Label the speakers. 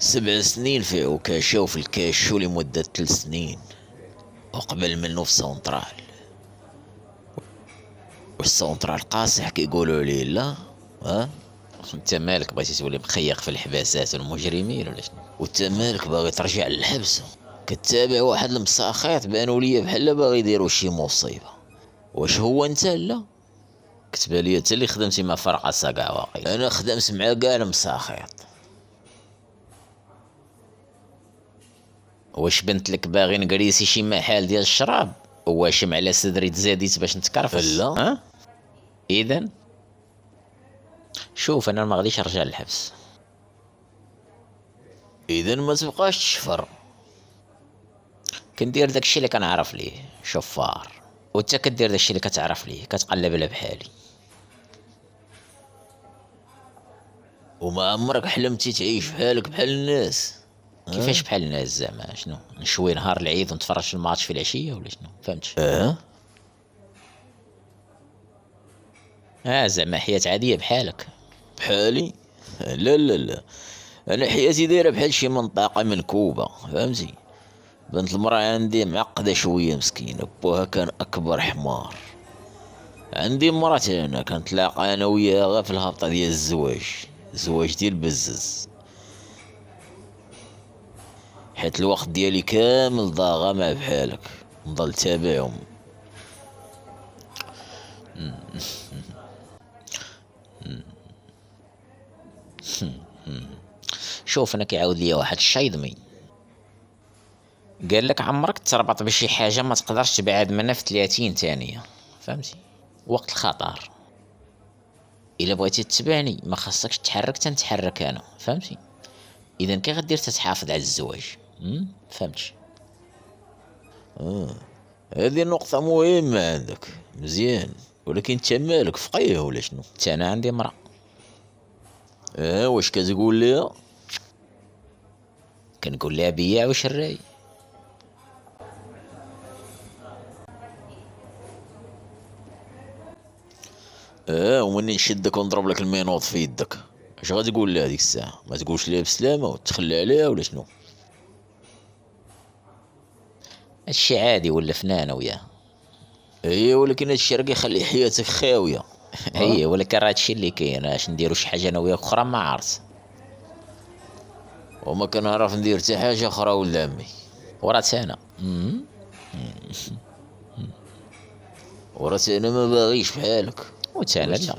Speaker 1: 7 سنين فيه وكاشاو في الكاشو لمدة 3 سنين، وقبل منه في سونترال. والسونترال قاصح كيقولوا لي لا. ها؟ انت مالك بغيتي تولي مخيق في الحباسات والمجرمين ولا شنو؟ وانت مالك باغي ترجع للحبس؟ كتابع واحد المساخيط بانوا ليا بحال باغي يديروا شي مصيبه. واش هو انت؟ لا، كتبان لي انت اللي خدمتي مع فرقه كاع واقيلا. انا خدمت مع كاع المساخيط. واش بنت لك باغي نقريسي شي محل ديال الشراب؟ واش على صدري تزاديت باش نتكرفس؟ لا. ها؟ اذا شوف، انا ما غاديش نرجع للحبس. اذا ما تبقاش تشفر. كندير داكشي اللي كنعرف ليه، شفار. وانت كدير داكشي اللي كتعرف ليه، كتقلب على بحالي. وما عمرك حلمتي تعيش بحالك بحال الناس؟ كيفاش بحال الناس زعما؟ شنو نشوي نهار العيد ونتفرج في الماتش في العشيه ولا شنو؟ فهمتش؟ زعما حياة عادية بحالك. بحالي؟ لا لا لا، انا حياتي دايره بحال شي منطقه منكوبه، فهمتي؟ بنت المرأة عندي معقدة شوية مسكينة، بوها كان أكبر حمار. عندي مراتي أنا كنتلاقى أنا وياها غا في الهبطة ديال الزواج ديال بزز، حيت الوقت ديالي كامل ضاغا مع بحالك، نضل تابعهم. شوف، أنا كيعاود ليا واحد الشيضمي قال لك عمرك تربط بشي حاجة ما تقدرش تبعد منها في 30 ثانية، فهمتي؟ وقت الخطر الا بغيتي تتبعني ما خاصكش تحرك تنتحرك انا، فهمتي؟ اذا كي غدير تتحافظ على الزواج؟ فهمتش؟ هذه نقطة مهمة عندك، مزيان. ولكن انت مالك فقيه ولا شنو؟ حتى انا عندي امرأة. واش كتقول ليها؟ كنقول لها بياع وشراي. ومني نشدك ونضرب لك المينوط في يدك، اش غتقول لها ديك الساعة؟ ما تقولش ليها بسلامة وتخلى عليها ولا شنو؟ هادشي عادي، ولا فنانة وياه. ولكن هادشي راه كيخلي حياتك خاوية. ولكن راه هادشي اللي كاين، اش نديرو شي حاجة انا وياك اخرى ما عرفت. وما كنعرف ندير حتى حاجة اخرى ولد عمي. ورات انا ورات انا ما باغيش بحالك. وتا انا لا.